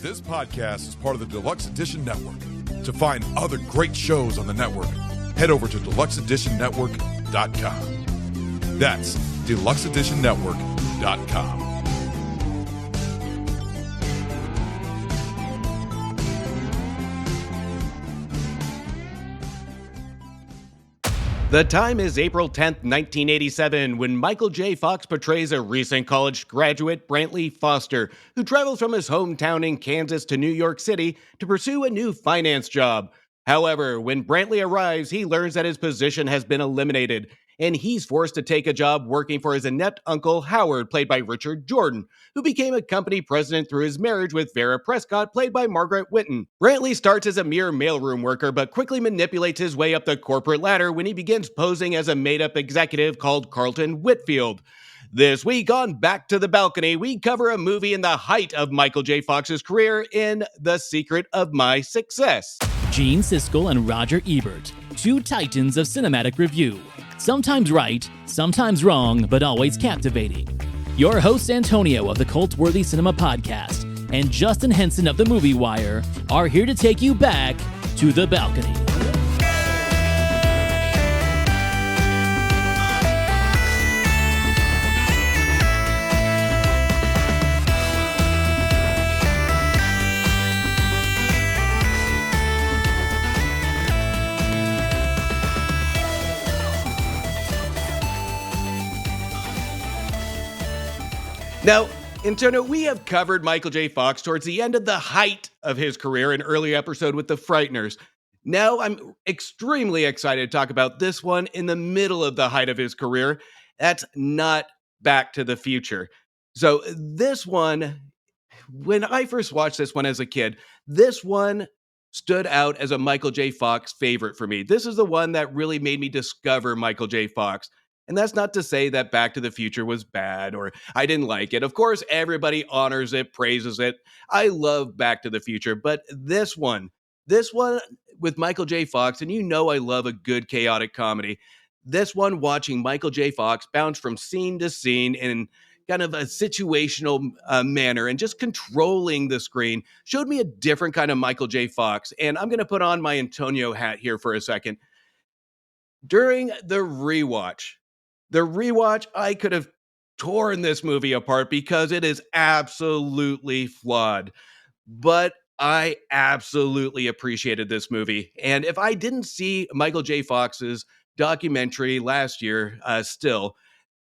This podcast is part of the Deluxe Edition Network. To find other great shows on the network, head over to deluxeeditionnetwork.com. That's deluxeeditionnetwork.com. The time is April 10th, 1987, when Michael J. Fox portrays a recent college graduate, Brantley Foster, who travels from his hometown in Kansas to New York City to pursue a new finance job. However, when Brantley arrives, he learns that his position has been eliminated, and he's forced to take a job working for his inept uncle, Howard, played by Richard Jordan, who became a company president through his marriage with Vera Prescott, played by Margaret Whitten. Brantley starts as a mere mailroom worker, but quickly manipulates his way up the corporate ladder when he begins posing as a made-up executive called Carlton Whitfield. This week on Back to the Balcony, we cover a movie in the height of Michael J. Fox's career in The Secret of My Success. Gene Siskel and Roger Ebert, two titans of cinematic review. Sometimes right, sometimes wrong, but always captivating. Your hosts Antonio of the Cult-Worthy Cinema Podcast and Justin Henson of the Movie Wire are here to take you back to the balcony. Now, Antonio, we have covered Michael J. Fox towards the end of the height of his career in an early episode with The Frighteners. Now, I'm extremely excited to talk about this one in the middle of the height of his career. That's not Back to the Future. So this one, when I first watched this one as a kid, this one stood out as a Michael J. Fox favorite for me. This is the one that really made me discover Michael J. Fox. And that's not to say that Back to the Future was bad or I didn't like it. Of course, everybody honors it, praises it. I love Back to the Future, but this one with Michael J. Fox, and you know I love a good chaotic comedy. This one, watching Michael J. Fox bounce from scene to scene in kind of a situational manner and just controlling the screen, showed me a different kind of Michael J. Fox. And I'm going to put on my Antonio hat here for a second. During the rewatch, I could have torn this movie apart because it is absolutely flawed. But I absolutely appreciated this movie. And if I didn't see Michael J. Fox's documentary last year still,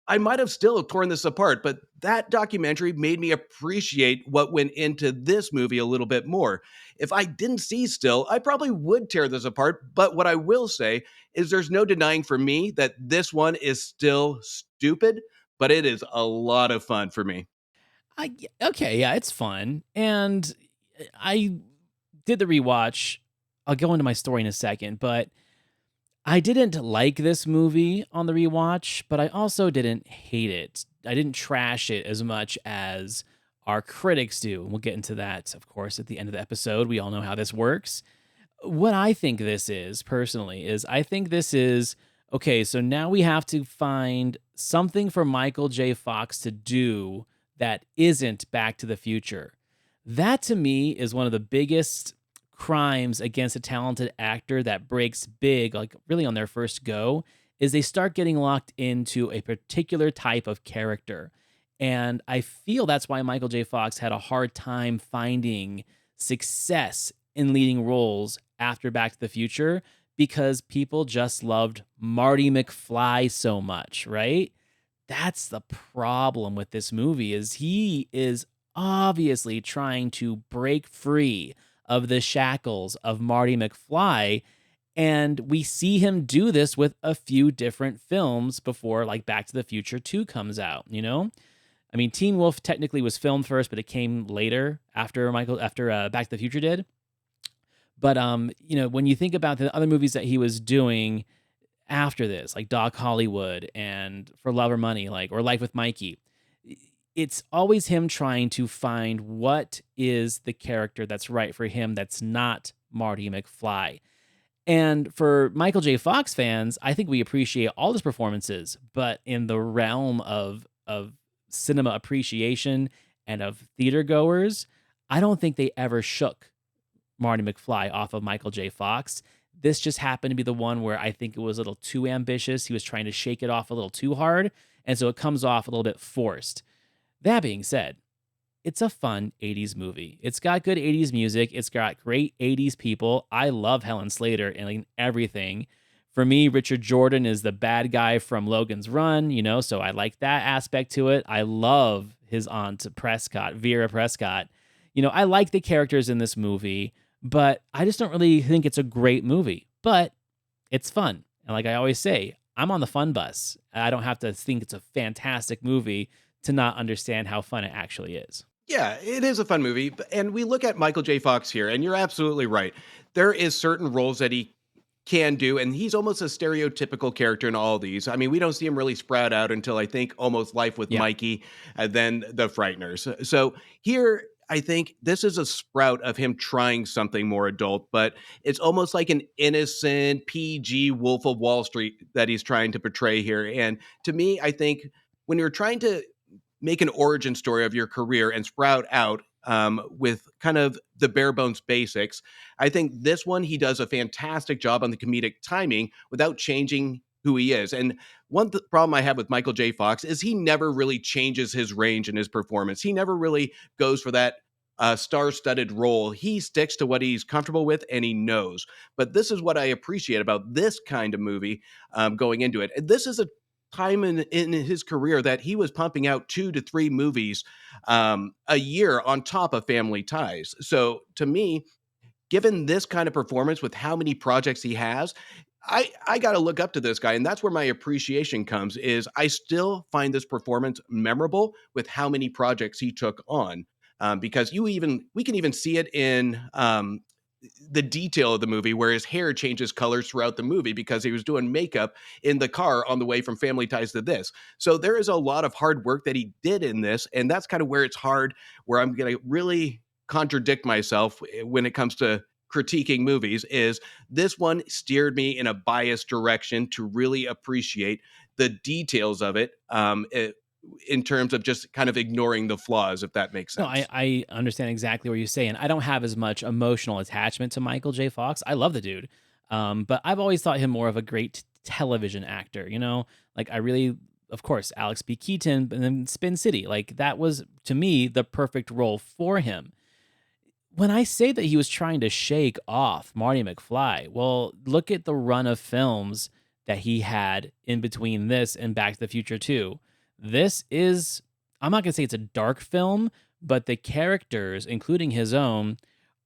I might have still torn this apart. But that documentary made me appreciate what went into this movie a little bit more. If I didn't see Still, I probably would tear this apart. But what I will say is there's no denying for me that this one is still stupid, but it is a lot of fun for me. Okay, yeah, it's fun. And I did the rewatch. I'll go into my story in a second, but I didn't like this movie on the rewatch, but I also didn't hate it. I didn't trash it as much as our critics do. We'll get into that, of course, at the end of the episode. We all know how this works. What I think this is, personally, is I think this is, okay, so now we have to find something for Michael J. Fox to do that isn't Back to the Future. That, to me, is one of the biggest crimes against a talented actor that breaks big, like really on their first go, is they start getting locked into a particular type of character. And I feel that's why Michael J. Fox had a hard time finding success in leading roles after Back to the Future, because people just loved Marty McFly so much, right? That's the problem with this movie, is he is obviously trying to break free of the shackles of Marty McFly, and we see him do this with a few different films before, like, Back to the Future 2 comes out, you know? I mean, Teen Wolf technically was filmed first, but it came later after Back to the Future did. But you know, when you think about the other movies that he was doing after this, like Doc Hollywood and For Love or Money, like, or Life with Mikey, it's always him trying to find what is the character that's right for him that's not Marty McFly. And for Michael J. Fox fans, I think we appreciate all his performances, but in the realm of cinema appreciation and of theater goers, I don't think they ever shook Marty McFly off of Michael J. Fox. This just happened to be the one where I think it was a little too ambitious. He was trying to shake it off a little too hard. And so it comes off a little bit forced. That being said, it's a fun 80s movie. It's got good 80s music. It's got great 80s people. I love Helen Slater and like, everything. For me, Richard Jordan is the bad guy from Logan's Run, so I like that aspect to it. I love his aunt Prescott, Vera Prescott. I like the characters in this movie, but I just don't really think it's a great movie. But it's fun. And like I always say, I'm on the fun bus. I don't have to think it's a fantastic movie to not understand how fun it actually is. Yeah, it is a fun movie. And we look at Michael J. Fox here, and you're absolutely right. There is certain roles that he can do, and he's almost a stereotypical character in all these. I mean, we don't see him really sprout out until I think almost Life with Yeah. Mikey, and then The Frighteners. So here, I think this is a sprout of him trying something more adult, but it's almost like an innocent PG Wolf of Wall Street that he's trying to portray here. And to me, I think when you're trying to make an origin story of your career and sprout out with kind of the bare bones basics. I think this one, he does a fantastic job on the comedic timing without changing who he is. And problem I have with Michael J. Fox is he never really changes his range in his performance. He never really goes for that star-studded role. He sticks to what he's comfortable with and he knows. But this is what I appreciate about this kind of movie going into it. This is a time in his career that he was pumping out 2 to 3 movies a year on top of Family Ties. So to me, given this kind of performance with how many projects he has, I got to look up to this guy, and that's where my appreciation comes. Is I still find this performance memorable with how many projects he took on, because we can even see it in the detail of the movie where his hair changes colors throughout the movie because he was doing makeup in the car on the way from Family Ties to this. So there is a lot of hard work that he did in this, and that's kind of where it's hard, where I'm going to really contradict myself when it comes to critiquing movies. Is this one steered me in a biased direction to really appreciate the details of it, in terms of just kind of ignoring the flaws, if that makes No, sense. I understand exactly what you're saying. I don't have as much emotional attachment to Michael J. Fox. I love the dude. But I've always thought him more of a great television actor. Like I really, of course, Alex B. Keaton and then Spin City. Like that was, to me, the perfect role for him. When I say that he was trying to shake off Marty McFly, well, look at the run of films that he had in between this and Back to the Future 2. This is, I'm not going to say it's a dark film, but the characters, including his own,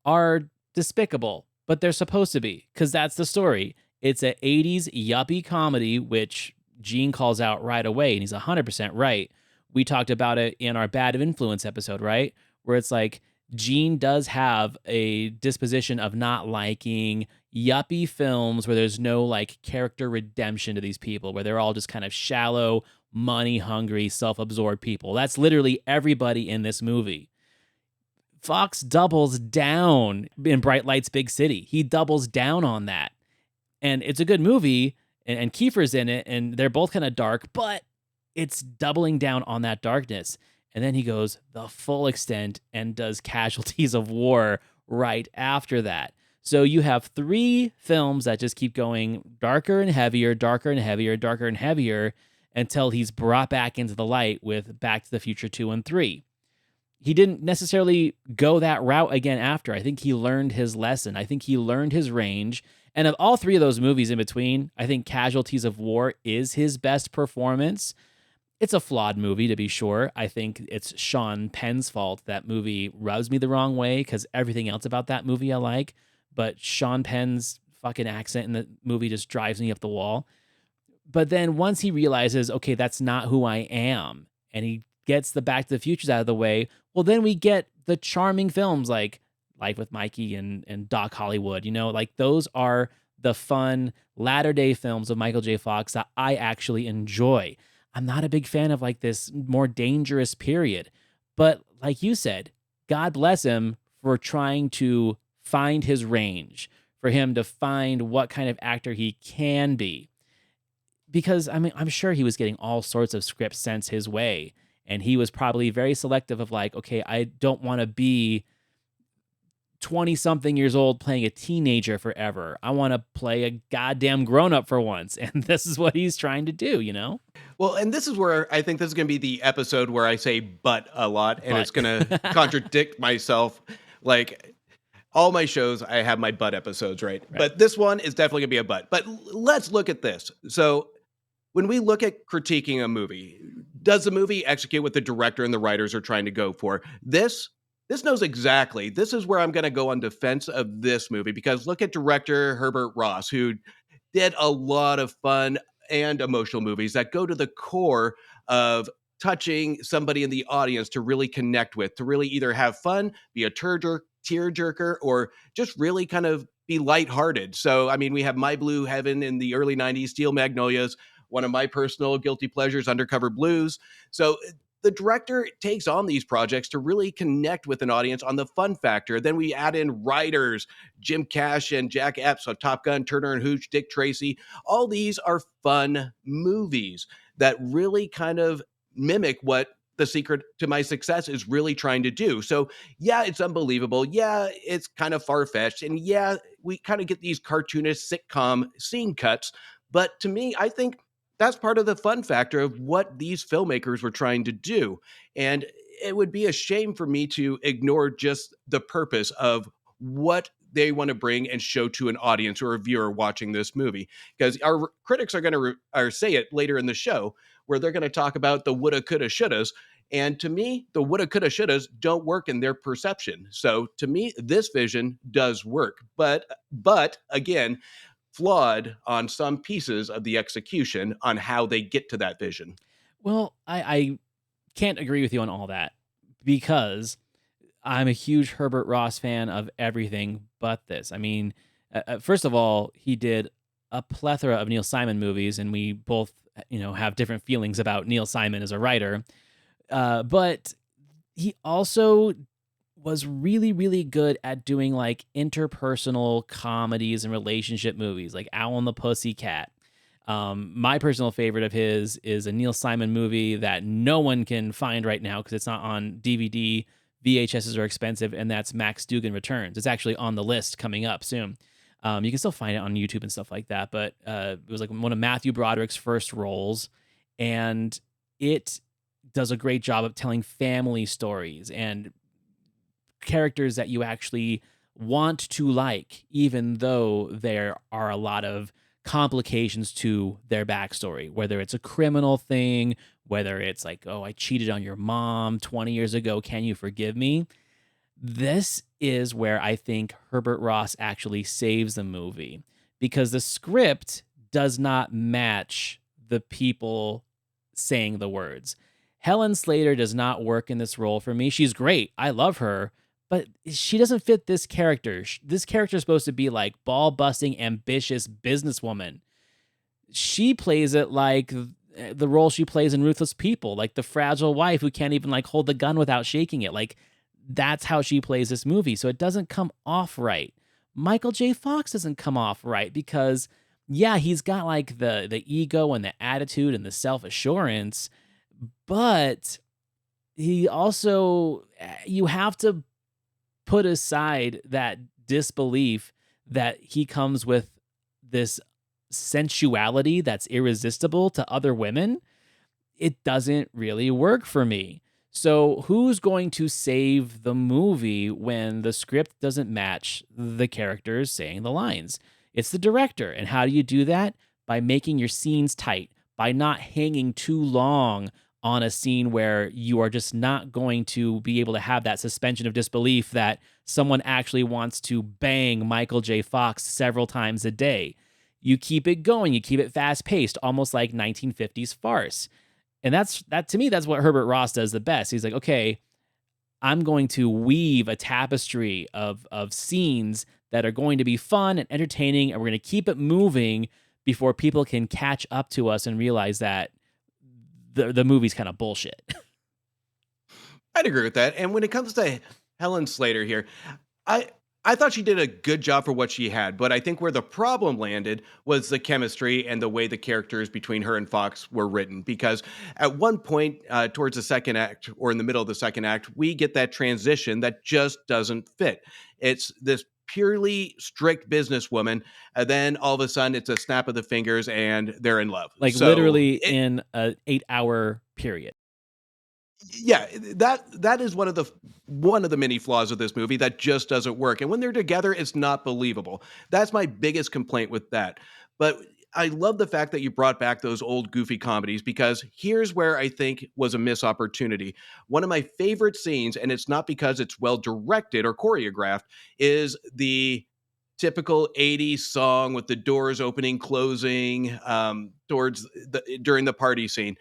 are despicable, but they're supposed to be because that's the story. It's a 80s yuppie comedy, which Gene calls out right away, and he's 100% right. We talked about it in our Bad Influence episode, right? Where it's like, Gene does have a disposition of not liking yuppie films where there's no like character redemption to these people, where they're all just kind of shallow, money hungry, self absorbed people. That's literally everybody in this movie. Fox doubles down in Bright Lights, Big City. He doubles down on that. And it's a good movie, and Kiefer's in it, and they're both kind of dark, but it's doubling down on that darkness. And then he goes the full extent and does Casualties of War right after that. So you have 3 films that just keep going darker and heavier, darker and heavier, darker and heavier until he's brought back into the light with Back to the Future 2 and 3. He didn't necessarily go that route again after. I think he learned his lesson. I think he learned his range. And of all 3 of those movies in between, I think Casualties of War is his best performance. It's a flawed movie, to be sure. I think it's Sean Penn's fault that movie rubs me the wrong way because everything else about that movie I like. But Sean Penn's fucking accent in the movie just drives me up the wall. But then once he realizes, okay, that's not who I am, and he gets the Back to the Futures out of the way, well, then we get the charming films like Life with Mikey and Doc Hollywood. Like those are the fun latter-day films of Michael J. Fox that I actually enjoy. I'm not a big fan of like this more dangerous period. But like you said, God bless him for trying to find his range, for him to find what kind of actor he can be. Because I mean, I'm sure he was getting all sorts of scripts sent his way. And he was probably very selective of like, okay, I don't want to be 20-something years old playing a teenager forever. I want to play a goddamn grown-up for once. And this is what he's trying to do, you know? Well, and this is where I think this is going to be the episode where I say "but" a lot, and it's But going to contradict myself. Like all my shows, I have my "but" episodes, right? right. But this one is definitely going to be a "but." But let's look at this. So when we look at critiquing a movie, does the movie execute what the director and the writers are trying to go for? This knows exactly. This is where I'm going to go on defense of this movie, because look at director Herbert Ross, who did a lot of fun and emotional movies that go to the core of touching somebody in the audience to really connect with, to really either have fun, be a tear jerker, or just really kind of be lighthearted. So, I mean, we have My Blue Heaven in the early 90s, Steel Magnolias, one of my personal guilty pleasures, Undercover Blues. So, the director takes on these projects to really connect with an audience on the fun factor. Then we add in writers, Jim Cash and Jack Epps of Top Gun, Turner and Hooch, Dick Tracy. All these are fun movies that really kind of mimic what The Secret to My Success is really trying to do. So, yeah, it's unbelievable. Yeah, it's kind of far-fetched. And yeah, we kind of get these cartoonish sitcom scene cuts. But to me, I think that's part of the fun factor of what these filmmakers were trying to do. And it would be a shame for me to ignore just the purpose of what they want to bring and show to an audience or a viewer watching this movie. Because our critics are going to say it later in the show, where they're going to talk about the woulda, coulda, shouldas. And to me, the woulda, coulda, shouldas don't work in their perception. So to me, this vision does work. But again, flawed on some pieces of the execution on how they get to that vision. Well, I can't agree with you on all that, because I'm a huge Herbert Ross fan of everything but this. I mean, first of all, he did a plethora of Neil Simon movies, and we both, have different feelings about Neil Simon as a writer. But he also was really, really good at doing like interpersonal comedies and relationship movies, like Owl and the Pussycat. My personal favorite of his is a Neil Simon movie that no one can find right now because it's not on DVD. VHSs are expensive, and that's Max Dugan Returns. It's actually on the list coming up soon. You can still find it on YouTube and stuff like that, but it was like one of Matthew Broderick's first roles, and it does a great job of telling family stories and characters that you actually want to like, even though there are a lot of complications to their backstory, whether it's a criminal thing, whether it's like, oh, I cheated on your mom 20 years ago, can you forgive me? This is where I think Herbert Ross actually saves the movie, because the script does not match the people saying the words. Helen Slater does not work in this role for me. She's great. I love her, but she doesn't fit this character. This character is supposed to be like ball-busting, ambitious businesswoman. She plays it like the role she plays in Ruthless People, like the fragile wife who can't even like hold the gun without shaking it. Like, that's how she plays this movie. So it doesn't come off right. Michael J. Fox doesn't come off right because, yeah, he's got like the ego and the attitude and the self-assurance, but he also, you have to put aside that disbelief that he comes with this sensuality that's irresistible to other women. It doesn't really work for me. So who's going to save the movie when the script doesn't match the characters saying the lines? It's the director. And how do you do that? By making your scenes tight, by not hanging too long on a scene where you are just not going to be able to have that suspension of disbelief that someone actually wants to bang Michael J. Fox several times a day. You keep it going, you keep it fast-paced, almost like 1950s farce. And that to me, that's what Herbert Ross does the best. He's like, okay, I'm going to weave a tapestry of scenes that are going to be fun and entertaining, and we're going to keep it moving before people can catch up to us and realize that the movie's kind of bullshit. I'd agree with that. And when it comes to Helen Slater here, I I thought she did a good job for what she had, but I think where the problem landed was the chemistry and the way the characters between her and Fox were written. Because at one point, towards the second act or in the middle of the second act, we get that transition that just doesn't fit. It's this purely strict businesswoman, and then all of a sudden it's a snap of the fingers and they're in love. Like So literally in a 8-hour period. yeah, that is one of the many flaws of this movie that just doesn't work. And when they're together, it's not believable. That's my biggest complaint with that. But I love the fact that you brought back those old goofy comedies, because here's where I think was a missed opportunity. One of my favorite scenes, and it's not because it's well directed or choreographed, is the typical 80s song with the doors opening, closing, during the party scene.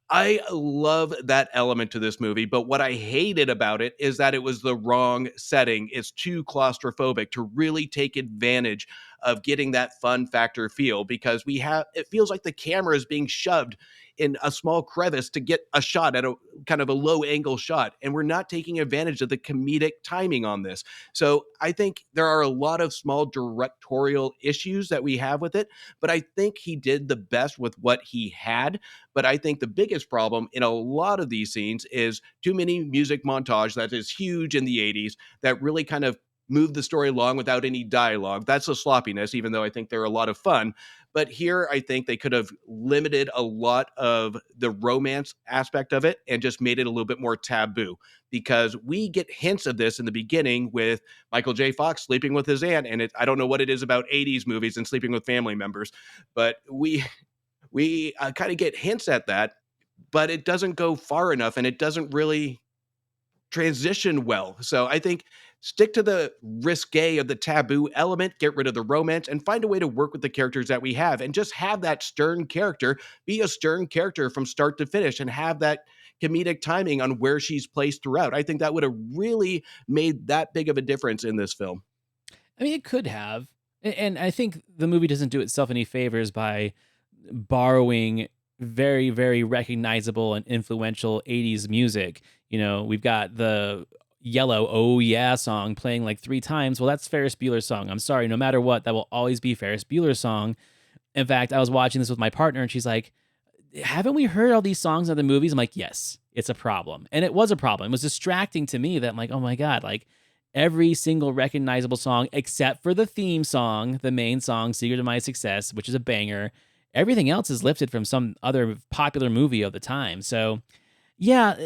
I love that element to this movie, but what I hated about it is that it was the wrong setting. It's too claustrophobic to really take advantage of getting that fun factor feel, because it feels like the camera is being shoved in a small crevice to get a shot at a kind of a low angle shot, and we're not taking advantage of the comedic timing on this. So I think there are a lot of small directorial issues that we have with it, but I think he did the best with what he had. But I think the biggest problem in a lot of these scenes is too many music montage that is huge in the 80s that really kind of move the story along without any dialogue. That's a sloppiness, even though I think they're a lot of fun. But here, I think they could have limited a lot of the romance aspect of it and just made it a little bit more taboo, because we get hints of this in the beginning with Michael J. Fox sleeping with his aunt. And I don't know what it is about 80s movies and sleeping with family members, but we kind of get hints at that, but it doesn't go far enough and it doesn't really transition well. So I think stick to the risque of the taboo element, get rid of the romance, and find a way to work with the characters that we have, and just have that stern character be a stern character from start to finish, and have that comedic timing on where she's placed throughout. I think that would have really made that big of a difference in this film. I mean, it could have. And I think the movie doesn't do itself any favors by borrowing very, very recognizable and influential 80s music. You know, we've got the Yellow Oh Yeah song playing like 3 times. Well, that's Ferris Bueller's song. I'm sorry, no matter what, that will always be Ferris Bueller's song. In fact, I was watching this with my partner and she's like, haven't we heard all these songs in other movies? I'm like, yes, it's a problem. And it was a problem. It was distracting to me that I'm like, oh my God, like every single recognizable song except for the theme song, the main song, Secret of My Success, which is a banger. Everything else is lifted from some other popular movie of the time. So, yeah,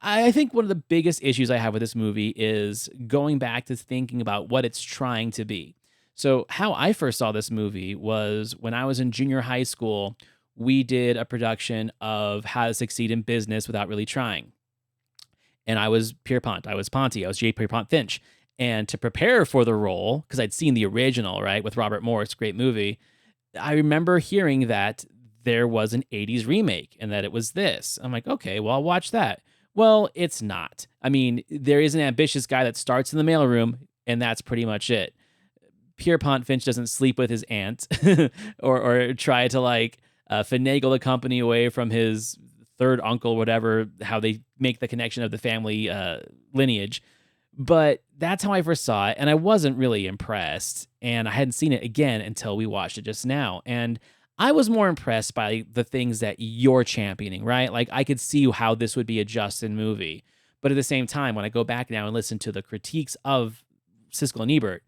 I think one of the biggest issues I have with this movie is going back to thinking about what it's trying to be. So, how I first saw this movie was when I was in junior high school. We did a production of How to Succeed in Business Without Really Trying. And I was Pierpont. I was Ponty. I was J. Pierpont Finch. And to prepare for the role, because I'd seen the original, right, with Robert Morris, great movie, I remember hearing that there was an 80s remake and that it was this. I'm like, okay, well, I'll watch that. Well, it's not. I mean, there is an ambitious guy that starts in the mailroom, and that's pretty much it. Pierpont Finch doesn't sleep with his aunt or try to like finagle the company away from his third uncle, whatever, how they make the connection of the family lineage. But that's how I first saw it, and I wasn't really impressed, and I hadn't seen it again until we watched it just now. And I was more impressed by the things that you're championing, right? Like, I could see how this would be a Justin movie. But at the same time, when I go back now and listen to the critiques of Siskel and Ebert,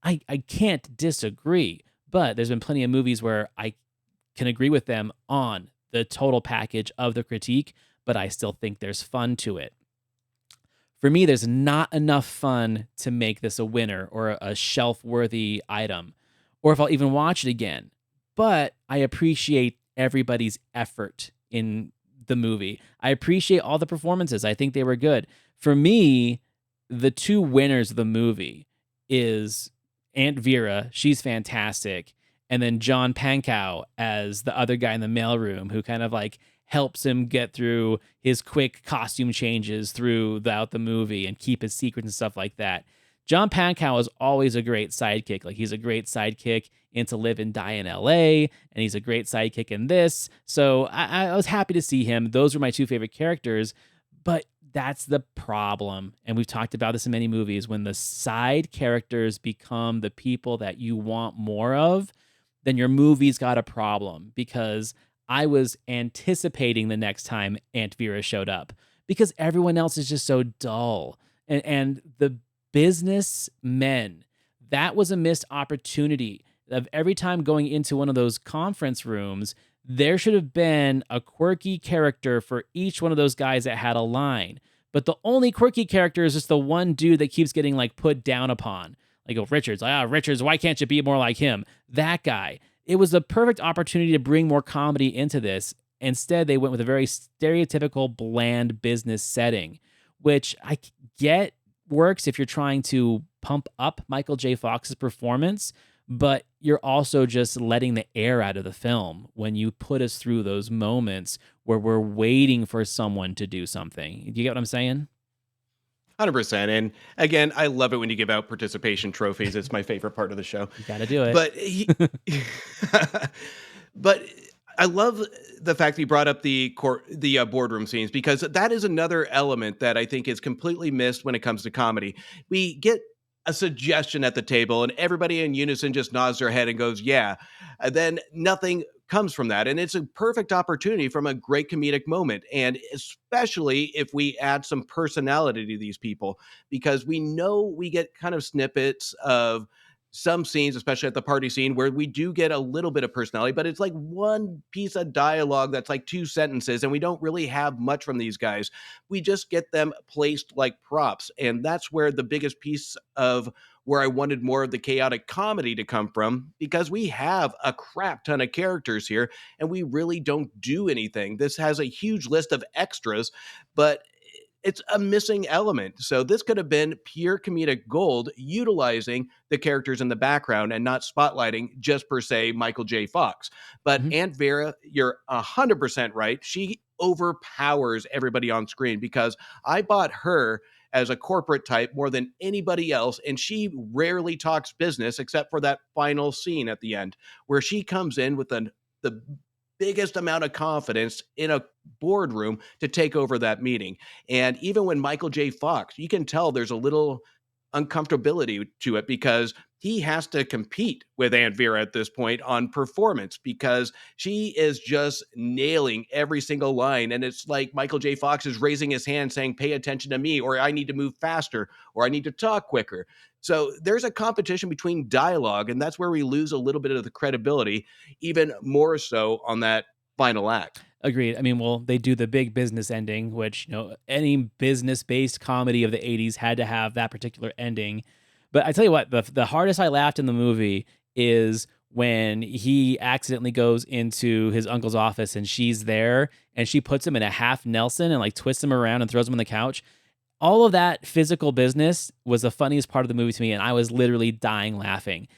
I can't disagree. But there's been plenty of movies where I can agree with them on the total package of the critique, but I still think there's fun to it. For me, there's not enough fun to make this a winner or a shelf-worthy item, or if I'll even watch it again. But I appreciate everybody's effort in the movie. I appreciate all the performances. I think they were good. For me, the two winners of the movie is Aunt Vera. She's fantastic. And then John Pankow as the other guy in the mailroom who kind of like helps him get through his quick costume changes throughout the movie and keep his secrets and stuff like that. John Pankow is always a great sidekick. Like, he's a great sidekick in To Live and Die in LA, and he's a great sidekick in this. So I was happy to see him. Those were my two favorite characters, but that's the problem. And we've talked about this in many movies. When the side characters become the people that you want more of, then your movie's got a problem, because I was anticipating the next time Aunt Vera showed up, because everyone else is just so dull. And the businessmen, that was a missed opportunity of every time going into one of those conference rooms, there should have been a quirky character for each one of those guys that had a line. But the only quirky character is just the one dude that keeps getting like put down upon. Like, oh, Richards, Richards, why can't you be more like him? That guy. It was a perfect opportunity to bring more comedy into this. Instead, they went with a very stereotypical, bland business setting, which I get works if you're trying to pump up Michael J. Fox's performance, but you're also just letting the air out of the film when you put us through those moments where we're waiting for someone to do something. Do you get what I'm saying? 100%. And again, I love it when you give out participation trophies. It's my favorite part of the show. You got to do it. But but I love the fact that you brought up the boardroom scenes, because that is another element that I think is completely missed when it comes to comedy. We get a suggestion at the table, and everybody in unison just nods their head and goes, "Yeah." And then nothing comes from that, and it's a perfect opportunity from a great comedic moment, and especially if we add some personality to these people, because we know we get kind of snippets of some scenes, especially at the party scene, where we do get a little bit of personality, but it's like one piece of dialogue that's like two sentences, and we don't really have much from these guys. We just get them placed like props, and that's where the biggest piece of where I wanted more of the chaotic comedy to come from, because we have a crap ton of characters here and we really don't do anything. This has a huge list of extras, but it's a missing element. So this could have been pure comedic gold, utilizing the characters in the background and not spotlighting just per se Michael J. Fox. But Mhm. Aunt Vera, you're 100% right. She overpowers everybody on screen, because I bought her as a corporate type more than anybody else, and she rarely talks business except for that final scene at the end, where she comes in with the biggest amount of confidence in a boardroom to take over that meeting. And even when Michael J. Fox, you can tell there's a little uncomfortability to it, because he has to compete with Aunt Vera at this point on performance, because she is just nailing every single line. And it's like Michael J. Fox is raising his hand saying, "Pay attention to me," or "I need to move faster," or "I need to talk quicker." So there's a competition between dialogue, and that's where we lose a little bit of the credibility, even more so on that final act. Agreed. I mean, well, they do the big business ending, which, any business-based comedy of the 80s had to have that particular ending. But I tell you what, the hardest I laughed in the movie is when he accidentally goes into his uncle's office and she's there and she puts him in a half Nelson and like twists him around and throws him on the couch. All of that physical business was the funniest part of the movie to me, and I was literally dying laughing.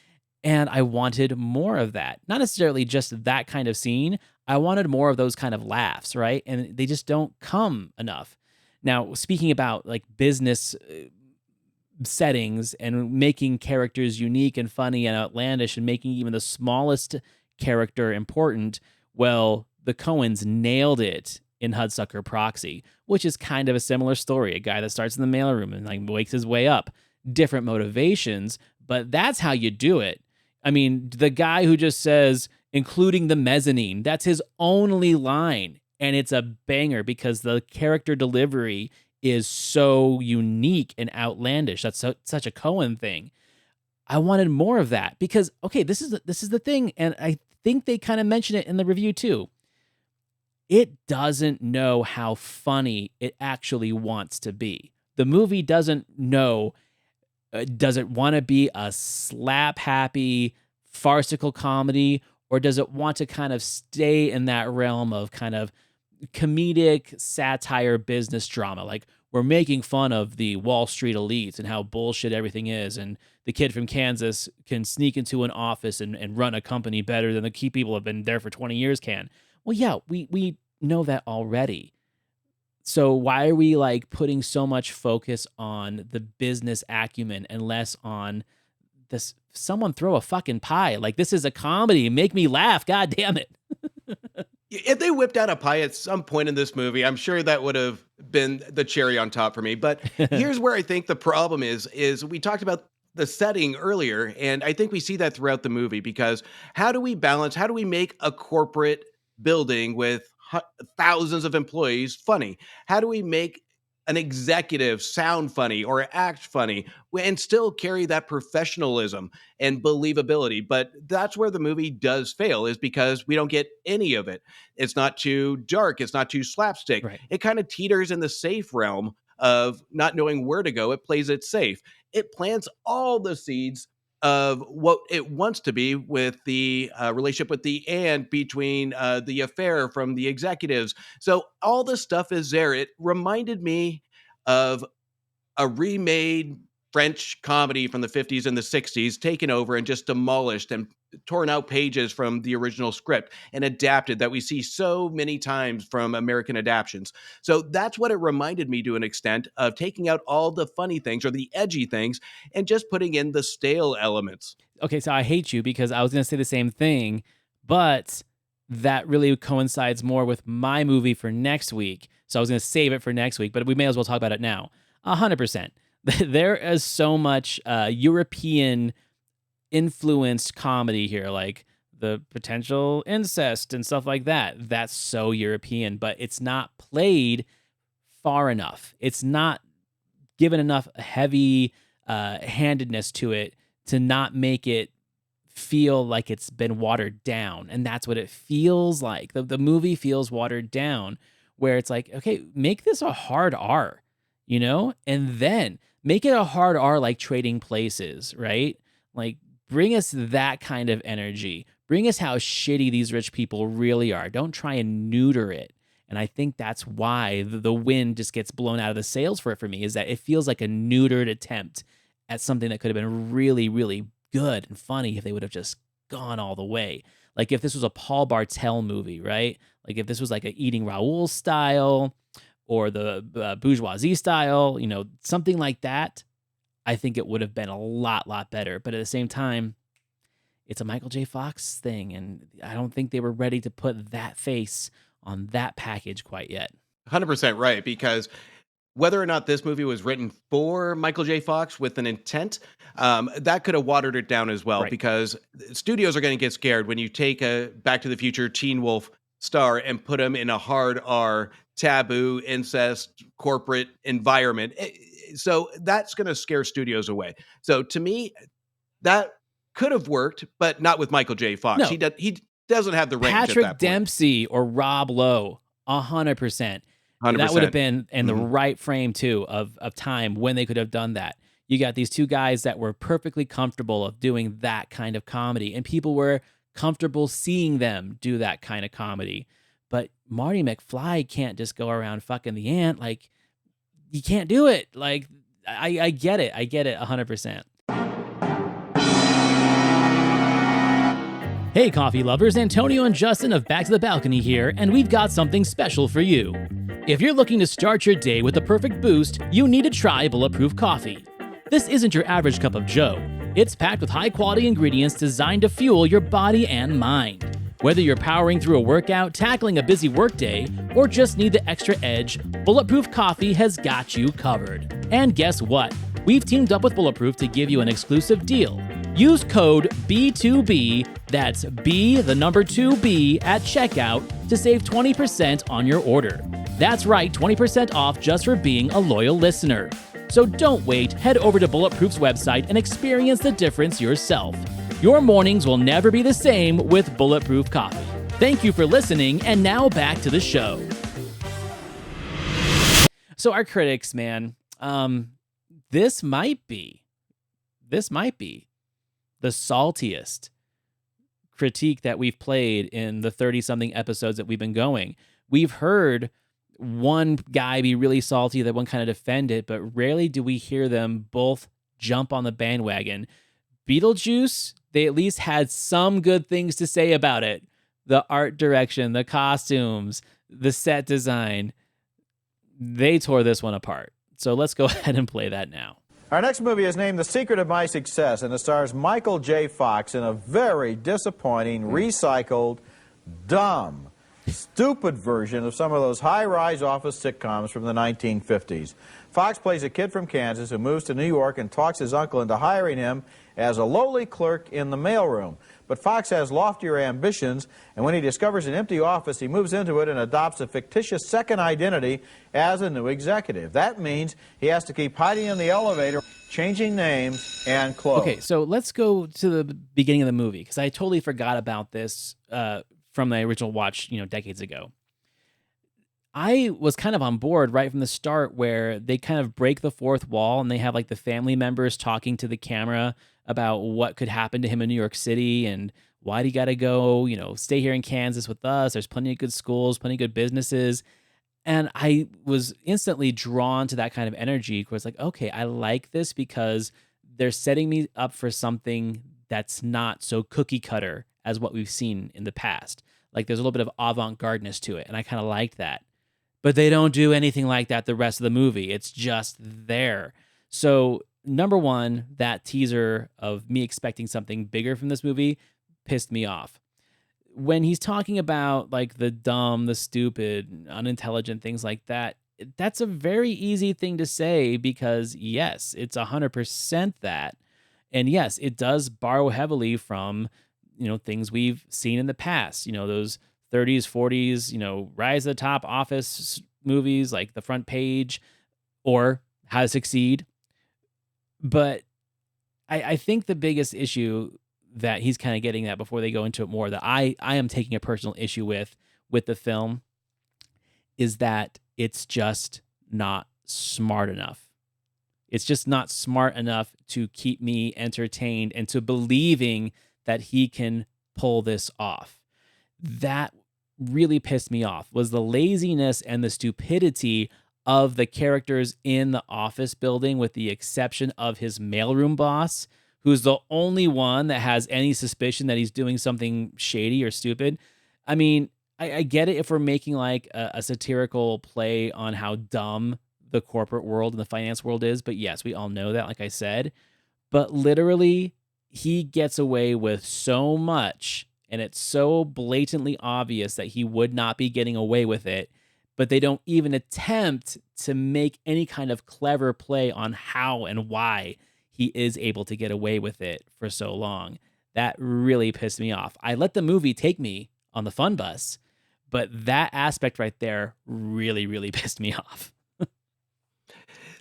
And I wanted more of that. Not necessarily just that kind of scene. I wanted more of those kind of laughs, right? And they just don't come enough. Now, speaking about like business settings and making characters unique and funny and outlandish and making even the smallest character important, well, the Coens nailed it in Hudsucker Proxy, which is kind of a similar story. A guy that starts in the mailroom and like wakes his way up. Different motivations, but that's how you do it. I mean, the guy who just says, "including the mezzanine," that's his only line. And it's a banger because the character delivery is so unique and outlandish. That's such a Cohen thing. I wanted more of that because, okay, this is the thing. And I think they kind of mention it in the review too. It doesn't know how funny it actually wants to be. The movie doesn't know, does it want to be a slap happy, farcical comedy, or does it want to kind of stay in that realm of kind of comedic satire business drama? Like, we're making fun of the Wall Street elites and how bullshit everything is, and the kid from Kansas can sneak into an office and run a company better than the key people who have been there for 20 years can. Well, yeah, we know that already. So why are we like putting so much focus on the business acumen and less on this? Someone throw a fucking pie. Like, this is a comedy. Make me laugh. God damn it. If they whipped out a pie at some point in this movie, I'm sure that would have been the cherry on top for me. But here's where I think the problem is we talked about the setting earlier, and I think we see that throughout the movie because how do we make a corporate building with thousands of employees funny? How do we make an executive sound funny or act funny and still carry that professionalism and believability? But that's where the movie does fail, is because we don't get any of it. It's not too dark, it's not too slapstick. Right. It kind of teeters in the safe realm of not knowing where to go. It plays it safe. It plants all the seeds of what it wants to be with the relationship with the aunt, between the affair from the executives. So all this stuff is there. It reminded me of a remade French comedy from the 50s and the 60s taken over and just demolished and torn out pages from the original script and adapted, that we see so many times from American adaptions. So that's what it reminded me, to an extent, of taking out all the funny things or the edgy things and just putting in the stale elements. Okay, so I hate you because I was going to say the same thing, but that really coincides more with my movie for next week. So I was going to save it for next week, but we may as well talk about it now. 100%. There is so much European influenced comedy here, like the potential incest and stuff like that. That's so European, but it's not played far enough. It's not given enough heavy handedness to it to not make it feel like it's been watered down. And that's what it feels like. The movie feels watered down, where it's like, okay, make this a hard R, and then make it a hard R like Trading Places, right? Like, bring us that kind of energy. Bring us how shitty these rich people really are. Don't try and neuter it. And I think that's why the wind just gets blown out of the sails for it for me, is that it feels like a neutered attempt at something that could have been really, really good and funny if they would have just gone all the way. Like if this was a Paul Bartel movie, right? Like if this was like a Eating Raoul style or the Bourgeoisie style, something like that, I think it would have been a lot better. But at the same time, it's a Michael J. Fox thing, and I don't think they were ready to put that face on that package quite yet. 100% right, because whether or not this movie was written for Michael J. Fox with an intent, that could have watered it down as well, Right. because studios are going to get scared when you take a Back to the Future Teen Wolf star and put him in a hard R, taboo, incest, corporate environment. So that's going to scare studios away. So to me, that could have worked, but not with Michael J. Fox. No. He doesn't have the range at that Patrick point. Dempsey or Rob Lowe, 100%. 100%. That would have been in the right frame, too, of time when they could have done that. You got these two guys that were perfectly comfortable of doing that kind of comedy, and people were comfortable seeing them do that kind of comedy. But Marty McFly can't just go around fucking the ant. Like, you can't do it. Like, I get it. I get it 100%. Hey, coffee lovers, Antonio and Justin of Back to the Balcony here, and we've got something special for you. If you're looking to start your day with a perfect boost, you need to try Bulletproof Coffee. This isn't your average cup of joe. It's packed with high-quality ingredients designed to fuel your body and mind. Whether you're powering through a workout, tackling a busy workday, or just need the extra edge, Bulletproof Coffee has got you covered. And guess what? We've teamed up with Bulletproof to give you an exclusive deal. Use code B2B, that's B, the number 2B, at checkout to save 20% on your order. That's right, 20% off just for being a loyal listener. So don't wait, head over to Bulletproof's website and experience the difference yourself. Your mornings will never be the same with Bulletproof Coffee. Thank you for listening, and now back to the show. So our critics, man, this might be the saltiest critique that we've played in the 30-something episodes that we've been going. We've heard one guy be really salty, that one kind of defend it, but rarely do we hear them both jump on the bandwagon. Beetlejuice, they at least had some good things to say about it. The art direction, the costumes, the set design. They tore this one apart. So let's go ahead and play that now. Our next movie is named The Secret of My Success, and it stars Michael J. Fox in a very disappointing, recycled, dumb, stupid version of some of those high-rise office sitcoms from the 1950s. Fox plays a kid from Kansas who moves to New York and talks his uncle into hiring him as a lowly clerk in the mailroom. But Fox has loftier ambitions, and when he discovers an empty office, he moves into it and adopts a fictitious second identity as a new executive. That means he has to keep hiding in the elevator, changing names and clothes. Okay, so let's go to the beginning of the movie, because I totally forgot about this from the original watch, decades ago. I was kind of on board right from the start, where they kind of break the fourth wall and they have like the family members talking to the camera about what could happen to him in New York City and why do you got to go, stay here in Kansas with us. There's plenty of good schools, plenty of good businesses. And I was instantly drawn to that kind of energy, where it's like, okay, I like this because they're setting me up for something that's not so cookie cutter as what we've seen in the past. Like there's a little bit of avant-gardeness to it, and I kind of liked that. But they don't do anything like that the rest of the movie. It's just there. So, number one, that teaser of me expecting something bigger from this movie pissed me off. When he's talking about like the dumb, the stupid, unintelligent, things like that, that's a very easy thing to say because, yes, it's 100% that. And yes, it does borrow heavily from, things we've seen in the past, those 30s, 40s, rise to the top office movies like The Front Page or How to Succeed. But I think the biggest issue that he's kind of getting at before they go into it more, that I am taking a personal issue with the film, is that it's just not smart enough. It's just not smart enough to keep me entertained and to believing that he can pull this off. That really pissed me off, was the laziness and the stupidity of the characters in the office building, with the exception of his mailroom boss, who's the only one that has any suspicion that he's doing something shady or stupid. I mean, I get it if we're making like a satirical play on how dumb the corporate world and the finance world is, but yes, we all know that, like I said. But literally, he gets away with so much, and it's so blatantly obvious that he would not be getting away with it, but they don't even attempt to make any kind of clever play on how and why he is able to get away with it for so long. That really pissed me off. I let the movie take me on the fun bus, but that aspect right there really, really pissed me off.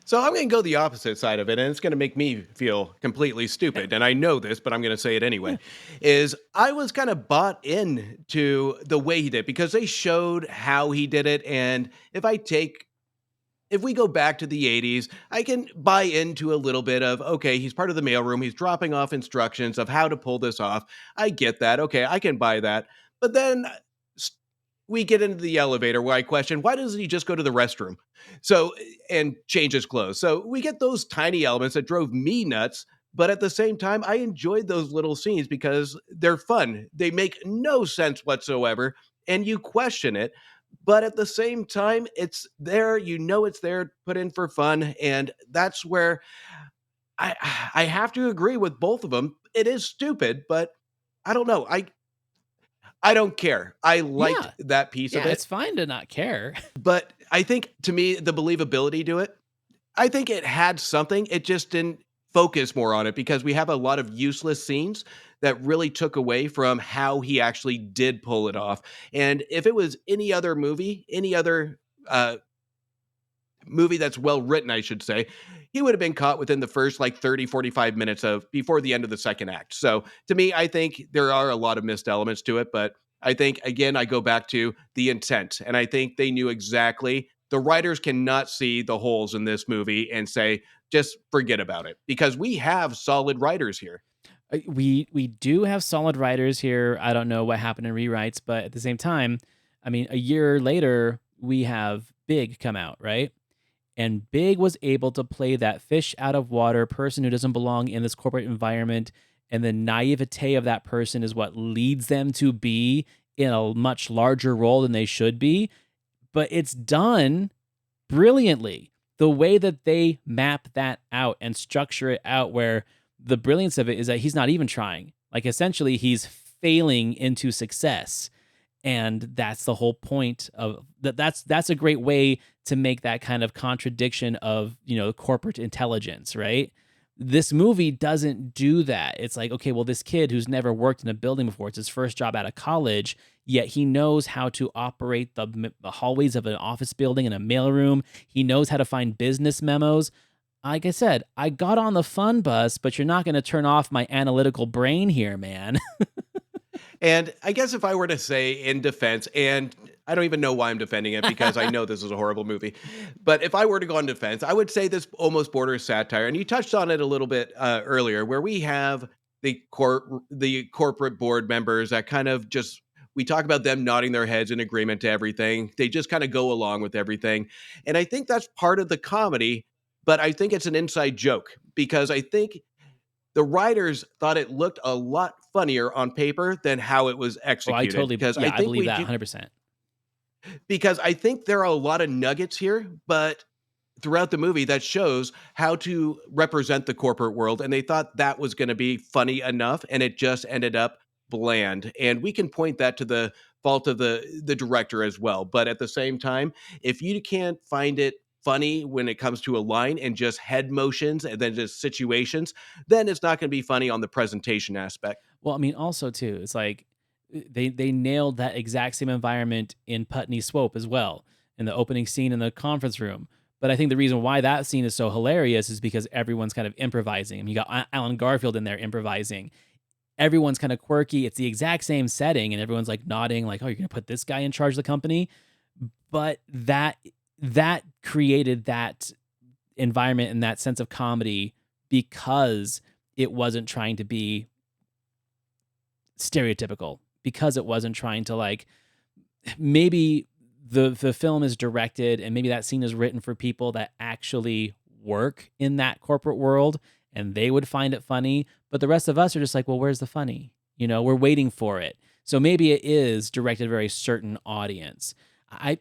So I'm going to go the opposite side of it, and it's going to make me feel completely stupid. And I know this, but I'm going to say it anyway. Is I was kind of bought in to the way he did, because they showed how he did it. And if we go back to the 80s, I can buy into a little bit of, okay, he's part of the mailroom. He's dropping off instructions of how to pull this off. I get that. Okay, I can buy that. But then we get into the elevator where I question, why doesn't he just go to the restroom and change his clothes? So we get those tiny elements that drove me nuts. But at the same time, I enjoyed those little scenes because they're fun. They make no sense whatsoever, and you question it. But at the same time, it's there. It's there, put in for fun. And that's where I have to agree with both of them. It is stupid, but I don't know. I don't care. I liked that piece of it. It's fine to not care. But I think, to me, the believability to it, I think it had something. It just didn't focus more on it, because we have a lot of useless scenes that really took away from how he actually did pull it off. And if it was any other movie, movie that's well written, I should say, he would have been caught within the first 30, 45 minutes before the end of the second act. So to me, I think there are a lot of missed elements to it, but I think, again, I go back to the intent, and I think they knew exactly. The writers cannot see the holes in this movie and say, just forget about it, because we have solid writers here. We do have solid writers here. I don't know what happened in rewrites, but at the same time, I mean, a year later, we have Big come out, right? And Big was able to play that fish out of water person who doesn't belong in this corporate environment. And the naivete of that person is what leads them to be in a much larger role than they should be. But it's done brilliantly. The way that they map that out and structure it out, where the brilliance of it is that he's not even trying. Like, essentially, he's failing into success. And that's the whole point of that. That's a great way to make that kind of contradiction of, corporate intelligence, right? This movie doesn't do that. It's like, okay, well, this kid who's never worked in a building before, it's his first job out of college, yet he knows how to operate the hallways of an office building and a mailroom. He knows how to find business memos. Like I said, I got on the fun bus, but you're not going to turn off my analytical brain here, man. And I guess if I were to say in defense, and I don't even know why I'm defending it because I know this is a horrible movie, but if I were to go on defense, I would say this almost borders satire. And you touched on it a little bit earlier, where we have the corporate board members that kind of just, we talk about them nodding their heads in agreement to everything. They just kind of go along with everything. And I think that's part of the comedy, but I think it's an inside joke because I think the writers thought it looked a lot funnier on paper than how it was Oh, executed. Because yeah, I think believe we that do, 100%. because I think there are a lot of nuggets here, but throughout the movie that shows how to represent the corporate world, and they thought that was going to be funny enough, and it just ended up bland. And we can point that to the fault of the director as well. But at the same time, if you can't find it funny when it comes to a line and just head motions and then just situations, then it's not going to be funny on the presentation aspect. Well, I mean, also too, it's like they nailed that exact same environment in Putney Swope as well, in the opening scene in the conference room. But I think the reason why that scene is so hilarious is because everyone's kind of improvising. I mean, you got Alan Garfield in there improvising. Everyone's kind of quirky. It's the exact same setting, and everyone's like nodding, like, "Oh, you're gonna put this guy in charge of the company." But that created that environment and that sense of comedy because it wasn't trying to be stereotypical, because it wasn't trying to, like, maybe the film is directed and maybe that scene is written for people that actually work in that corporate world and they would find it funny, but the rest of us are just like, well, where's the funny? We're waiting for it. So maybe it is directed at a very certain audience. I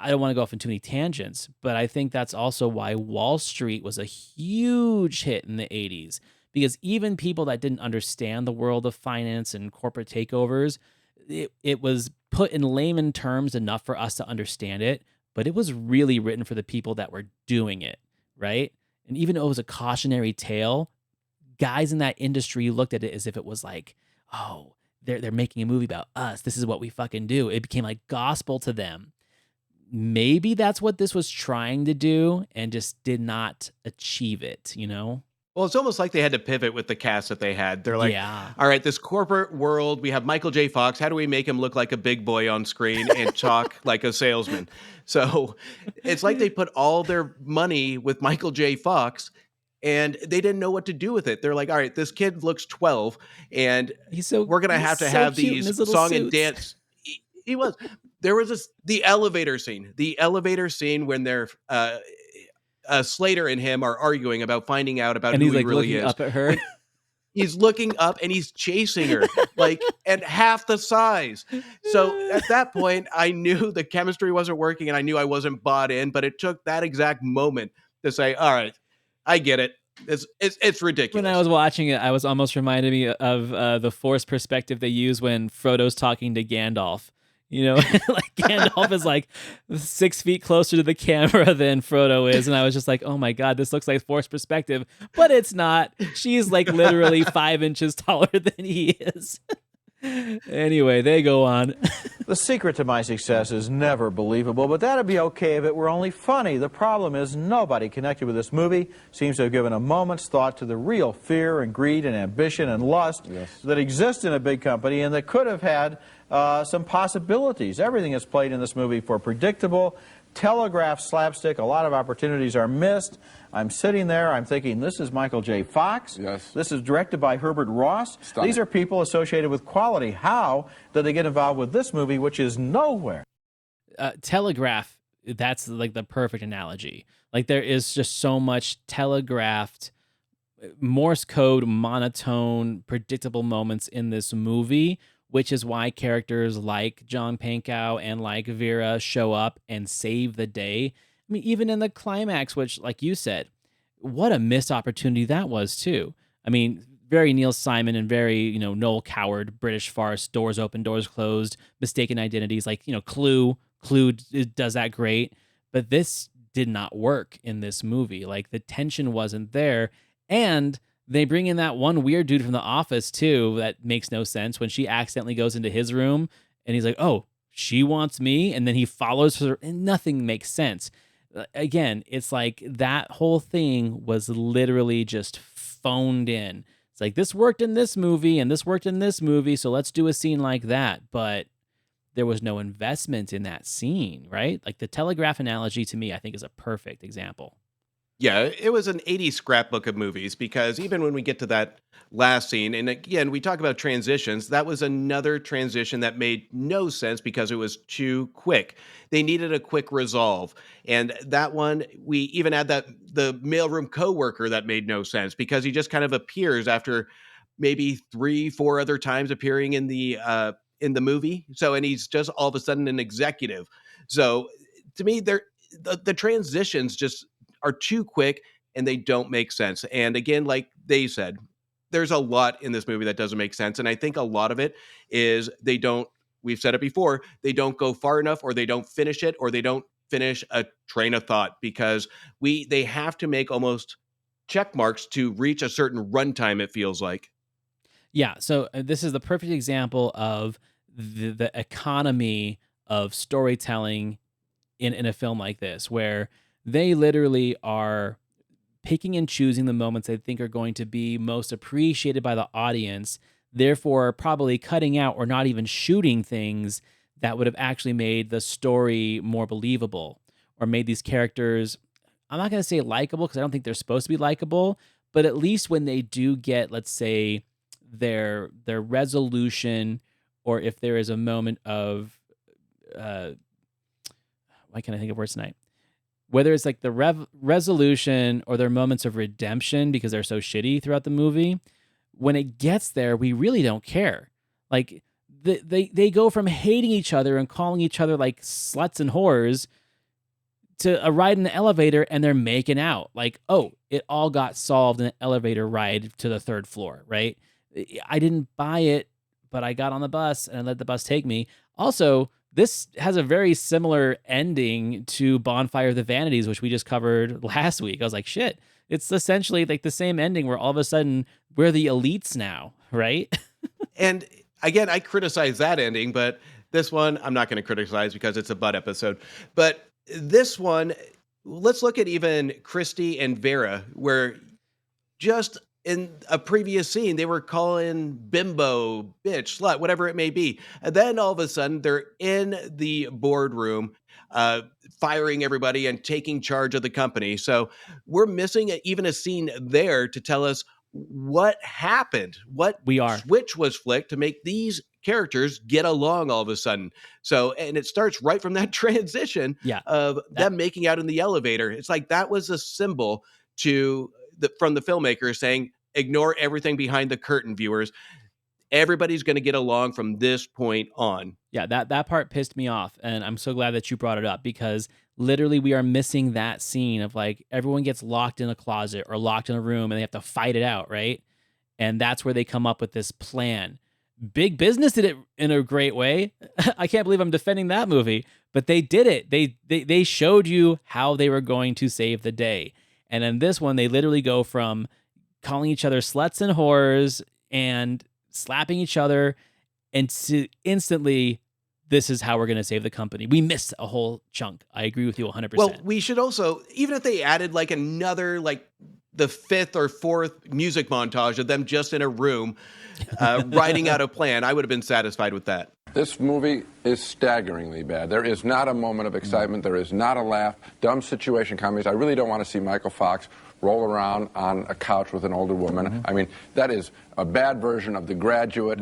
don't want to go off in too many tangents, but I think that's also why Wall Street was a huge hit in the 80s, because even people that didn't understand the world of finance and corporate takeovers, it was put in layman terms enough for us to understand it, but it was really written for the people that were doing it, right? And even though it was a cautionary tale, guys in that industry looked at it as if it was like, oh, they're making a movie about us. This is what we fucking do. It became like gospel to them. Maybe that's what this was trying to do and just did not achieve it, Well, it's almost like they had to pivot with the cast that they had. They're like, Yeah. all right, this corporate world, we have Michael J. Fox. How do we make him look like a big boy on screen and talk like a salesman? So it's like they put all their money with Michael J. Fox and they didn't know what to do with it. They're like, all right, this kid looks 12 and we're going to have to have these song and dance. He was. There was the elevator scene when they're Slater and him are arguing about finding out about And who he's he like really looking is. up at her. He's looking up and he's chasing her like at half the size. So at that point, I knew the chemistry wasn't working and I knew I wasn't bought in, but it took that exact moment to say, all right, I get it. It's ridiculous. When I was watching it, I was almost reminded me of the forced perspective they use when Frodo's talking to Gandalf. Like Gandalf is like 6 feet closer to the camera than Frodo is. And I was just like, oh my God, this looks like forced perspective, but it's not. She's like literally 5 inches taller than he is. Anyway, they go on. The secret to my success is never believable, but that'd be okay if it were only funny. The problem is nobody connected with this movie seems to have given a moment's thought to the real fear and greed and ambition and lust that exist in a big company and that could have had some possibilities. Everything is played in this movie for predictable, telegraphed slapstick. A lot of opportunities are missed. I'm sitting there, I'm thinking, this is Michael J. Fox. Yes. This is directed by Herbert Ross. Stunning. These are people associated with quality. How did they get involved with this movie, which is nowhere? Telegraph, that's like the perfect analogy. Like there is just so much telegraphed, Morse code, monotone, predictable moments in this movie, which is why characters like John Pankow and like Vera show up and save the day. I mean, even in the climax, which, like you said, what a missed opportunity that was too. I mean, very Neil Simon and very, Noel Coward, British farce, doors open, doors closed, mistaken identities, like, Clue. Clue does that great. But this did not work in this movie. Like, the tension wasn't there. And they bring in that one weird dude from The Office, too, that makes no sense when she accidentally goes into his room and he's like, oh, she wants me. And then he follows her and nothing makes sense. Again, it's like that whole thing was literally just phoned in. It's like, this worked in this movie and this worked in this movie, so let's do a scene like that. But there was no investment in that scene, right? Like the telegraph analogy to me, I think is a perfect example. Yeah, it was an 80s scrapbook of movies because even when we get to that last scene, and again, we talk about transitions, that was another transition that made no sense because it was too quick. They needed a quick resolve. And that one, we even had the mailroom coworker that made no sense because he just kind of appears after maybe 3-4 other times appearing in the movie. So, and he's just all of a sudden an executive. So to me, the transitions just are too quick and they don't make sense. And again, like they said, there's a lot in this movie that doesn't make sense. And I think a lot of it is we've said it before, they don't go far enough or they don't finish it or they don't finish a train of thought because they have to make almost check marks to reach a certain runtime, it feels like. Yeah, so this is the perfect example of the economy of storytelling in a film like this, where they literally are picking and choosing the moments they think are going to be most appreciated by the audience, therefore probably cutting out or not even shooting things that would have actually made the story more believable or made these characters, I'm not going to say likable because I don't think they're supposed to be likable, but at least when they do get, let's say, their resolution, or if there is a moment of, why can't I think of words tonight? Whether it's like the resolution or their moments of redemption because they're so shitty throughout the movie, when it gets there, we really don't care. Like they go from hating each other and calling each other like sluts and whores to a ride in the elevator and they're making out. Like, oh, it all got solved in an elevator ride to the 3rd floor, right? I didn't buy it, but I got on the bus and I let the bus take me. Also, this has a very similar ending to Bonfire of the Vanities, which we just covered last week. I was like, shit, it's essentially like the same ending where all of a sudden we're the elites now, right? And again, I criticize that ending, but this one I'm not going to criticize because it's a butt episode. But this one, let's look at even Christy and Vera, where just in a previous scene, they were calling bimbo, bitch, slut, whatever it may be. And then all of a sudden, they're in the boardroom, firing everybody and taking charge of the company. So we're missing even a scene there to tell us what happened, what switch was flicked to make these characters get along all of a sudden. So, and it starts right from that transition of them making out in the elevator. It's like that was a symbol from the filmmaker saying, ignore everything behind the curtain, viewers. Everybody's going to get along from this point on. Yeah, that part pissed me off. And I'm so glad that you brought it up because literally we are missing that scene of like everyone gets locked in a closet or locked in a room and they have to fight it out, right? And that's where they come up with this plan. Big Business did it in a great way. I can't believe I'm defending that movie, but they did it. They showed you how they were going to save the day. And in this one, they literally go from calling each other sluts and whores and slapping each other and to instantly, this is how we're going to save the company. We missed a whole chunk. I agree with you 100%. Well, we should also, even if they added like another, like the 5th or 4th music montage of them just in a room writing out a plan, I would have been satisfied with that. This movie is staggeringly bad. There is not a moment of excitement. There is not a laugh. Dumb situation comedies. I really don't want to see Michael Fox roll around on a couch with an older woman. I mean, that is a bad version of The Graduate.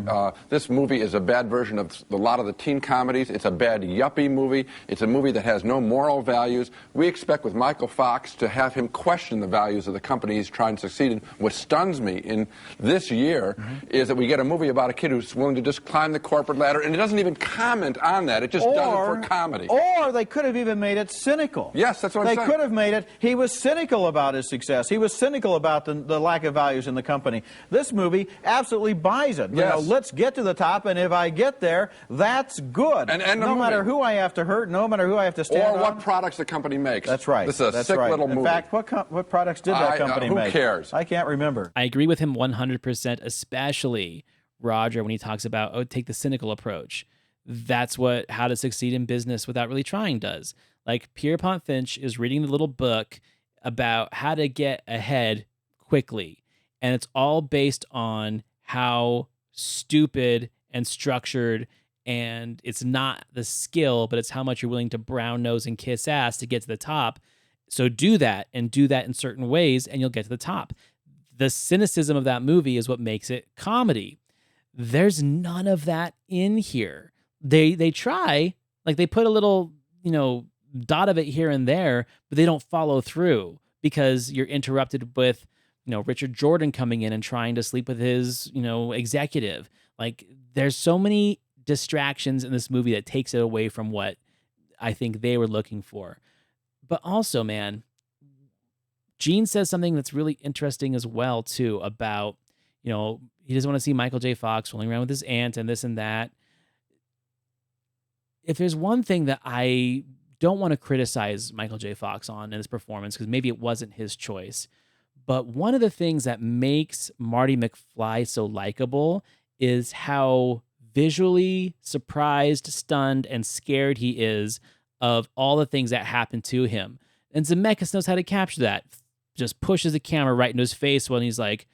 This movie is a bad version of a lot of the teen comedies. It's a bad yuppie movie. It's a movie that has no moral values. We expect with Michael Fox to have him question the values of the company he's trying to succeed in. What stuns me in this year is that we get a movie about a kid who's willing to just climb the corporate ladder, and it doesn't even comment on that. It just does it for comedy. Or they could have even made it cynical. Yes, that's what I'm saying. They could have made it, he was cynical about his success. success. He was cynical about the lack of values in the company. This movie absolutely buys it. Yes. Let's get to the top, and if I get there, that's good. And no matter who I have to hurt, no matter who I have to stand on. Or what products the company makes. That's right. This is a sick right. little movie. In fact, what products did that company make? Who cares? I can't remember. I agree with him 100%, especially Roger when he talks about, take the cynical approach. That's what How to Succeed in Business Without Really Trying does. Like, Pierpont Finch is reading the little book about how to get ahead quickly. And it's all based on how stupid and structured, and it's not the skill, but it's how much you're willing to brown nose and kiss ass to get to the top. So do that, and do that in certain ways, and you'll get to the top. The cynicism of that movie is what makes it comedy. There's none of that in here. They try, like they put a little, dot of it here and there, but they don't follow through because you're interrupted with, Richard Jordan coming in and trying to sleep with his, executive. Like, there's so many distractions in this movie that takes it away from what I think they were looking for. But also, man, Gene says something that's really interesting as well, too, about, he doesn't want to see Michael J. Fox rolling around with his aunt and this and that. If there's one thing that I don't want to criticize Michael J. Fox on in his performance, because maybe it wasn't his choice, but one of the things that makes Marty McFly so likable is how visually surprised, stunned, and scared he is of all the things that happen to him. And Zemeckis knows how to capture that. Just pushes the camera right into his face when he's like,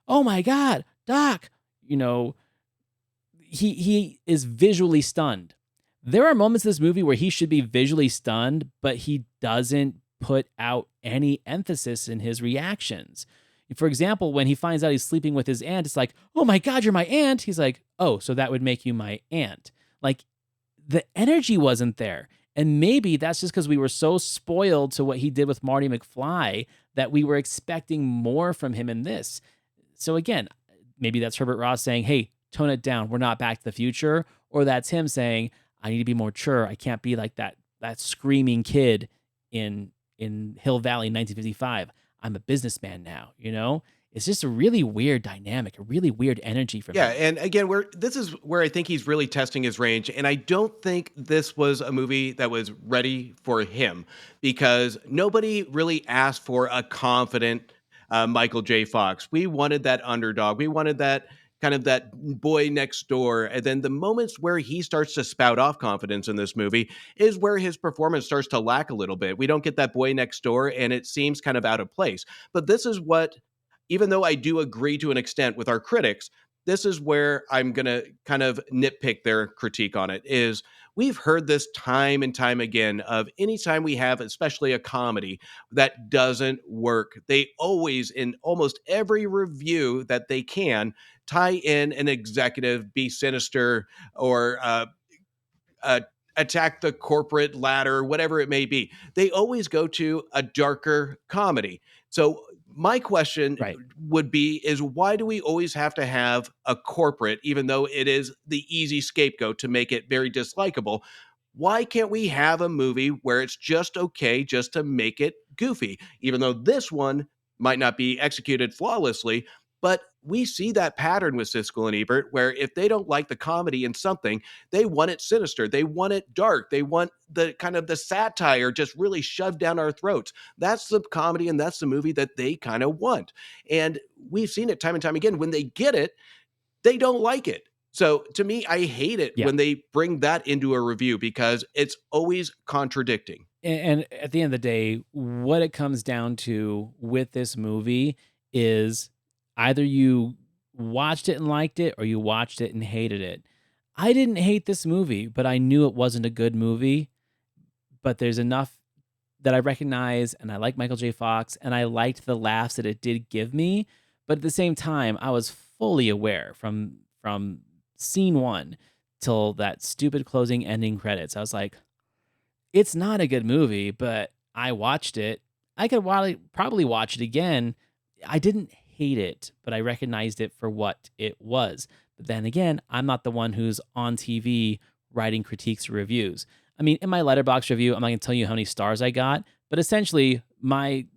"Oh my God, Doc!" He is visually stunned. There are moments in this movie where he should be visually stunned, but he doesn't put out any emphasis in his reactions. For example, when he finds out he's sleeping with his aunt, it's like, "Oh my God, you're my aunt." He's like, "Oh, so that would make you my aunt." Like, the energy wasn't there. And maybe that's just because we were so spoiled to what he did with Marty McFly that we were expecting more from him in this. So again, maybe that's Herbert Ross saying, "Hey, tone it down. We're not Back to the Future." Or that's him saying, "I need to be more mature. I can't be like that screaming kid in Hill Valley in 1955. I'm a businessman now." It's just a really weird dynamic, a really weird energy from him. And again, this is where I think he's really testing his range, and I don't think this was a movie that was ready for him because nobody really asked for a confident Michael J. Fox. We wanted that underdog. We wanted that kind of that boy next door. And then the moments where he starts to spout off confidence in this movie is where his performance starts to lack a little bit. We don't get that boy next door, and it seems kind of out of place. But this is what, even though I do agree to an extent with our critics, this is where I'm going to kind of nitpick their critique on it, is we've heard this time and time again of anytime we have, especially a comedy that doesn't work, they always, in almost every review that they can, tie in an executive, be sinister, or attack the corporate ladder, whatever it may be. They always go to a darker comedy. So my question would be, is why do we always have to have a corporate, even though it is the easy scapegoat to make it very dislikable? Why can't we have a movie where it's just okay just to make it goofy? Even though this one might not be executed flawlessly, but we see that pattern with Siskel and Ebert, where if they don't like the comedy in something, they want it sinister. They want it dark. They want the kind of the satire just really shoved down our throats. That's the comedy, and that's the movie that they kind of want. And we've seen it time and time again. When they get it, they don't like it. So to me, I hate it when they bring that into a review because it's always contradicting. And at the end of the day, what it comes down to with this movie is either you watched it and liked it or you watched it and hated it. I didn't hate this movie, but I knew it wasn't a good movie. But there's enough that I recognize, and I like Michael J. Fox, and I liked the laughs that it did give me. But at the same time, I was fully aware from scene one till that stupid closing ending credits. I was like, it's not a good movie, but I watched it. I could probably watch it again. I didn't hate it, but I recognized it for what it was. But then again, I'm not the one who's on TV writing critiques or reviews. I mean, in my Letterboxd review, I'm not going to tell you how many stars I got, but essentially my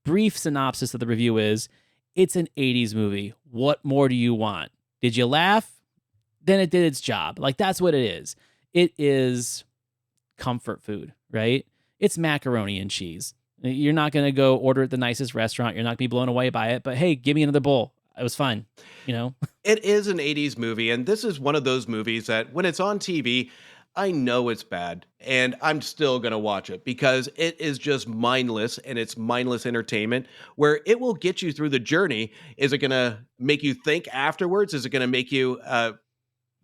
brief synopsis of the review is, it's an 80s movie. What more do you want? Did you laugh? Then it did its job. Like, that's what it is. It is comfort food, right? It's macaroni and cheese. You're not going to go order at the nicest restaurant. You're not going to be blown away by it. But hey, give me another bowl. It was fun, you know? It is an 80s movie, and this is one of those movies that when it's on TV, I know it's bad, and I'm still going to watch it because it is just mindless, and it's mindless entertainment where it will get you through the journey. Is it going to make you think afterwards? Is it going to make you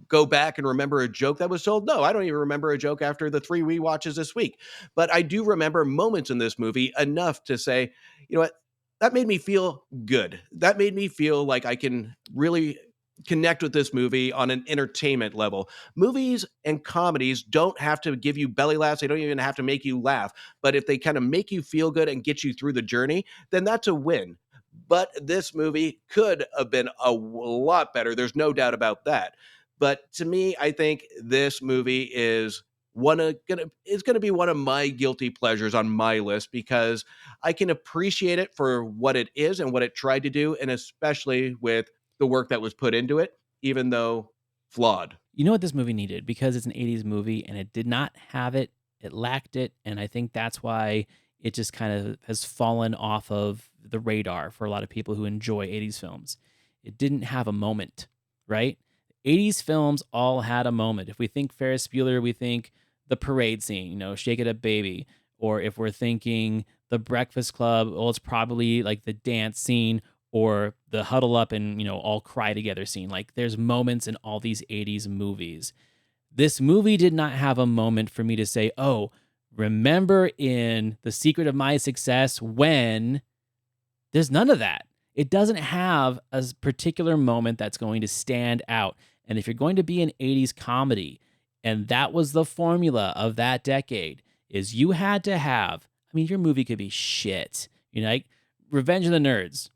go back and remember a joke that was told? No, I don't even remember a joke after the 3 rewatches this week. But I do remember moments in this movie enough to say, you know what? That made me feel good. That made me feel like I can really connect with this movie on an entertainment level. Movies and comedies don't have to give you belly laughs. They don't even have to make you laugh. But if they kind of make you feel good and get you through the journey, then that's a win. But this movie could have been a lot better. There's no doubt about that. But to me, I think this movie is gonna be one of my guilty pleasures on my list because I can appreciate it for what it is and what it tried to do, and especially with the work that was put into it, even though flawed. You know what this movie needed? Because it's an 80s movie and it did not have it, it lacked it. And I think that's why it just kind of has fallen off of the radar for a lot of people who enjoy 80s films. It didn't have a moment, right? 80s films all had a moment. If we think Ferris Bueller, we think the parade scene, you know, Shake It Up Baby. Or if we're thinking the Breakfast Club, well, it's probably like the dance scene or the huddle up and, you know, all cry together scene. Like, there's moments in all these 80s movies. This movie did not have a moment for me to say, oh, remember in The Secret of My Success when... There's none of that. It doesn't have a particular moment that's going to stand out. And if you're going to be an 80s comedy, and that was the formula of that decade, is you had to have, I mean, your movie could be shit. You know, like Revenge of the Nerds,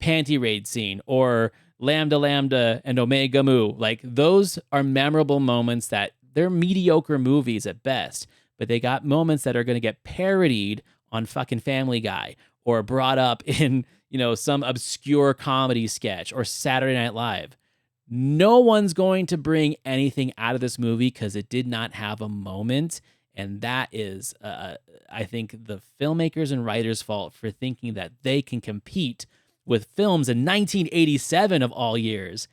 panty raid scene, or Lambda Lambda and Omega Mu. Like, those are memorable moments that they're mediocre movies at best, but they got moments that are going to get parodied on fucking Family Guy or brought up in, you know, some obscure comedy sketch or Saturday Night Live. No one's going to bring anything out of this movie because it did not have a moment. And that is, I think, the filmmakers and writers' fault for thinking that they can compete with films in 1987 of all years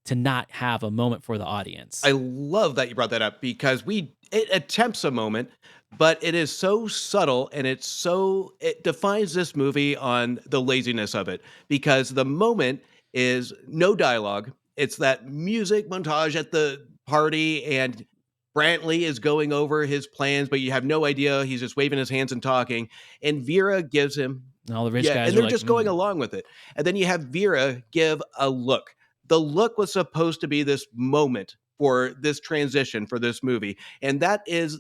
to not have a moment for the audience. I love that you brought that up because it attempts a moment, but it is so subtle and it defines this movie on the laziness of it because the moment is no dialogue. It's that music montage at the party and Brantley is going over his plans, but you have no idea. He's just waving his hands and talking. And Vera gives him... And all the rich guys and they're are just like, going along with it. And then you have Vera give a look. The look was supposed to be this moment for this transition for this movie. And that is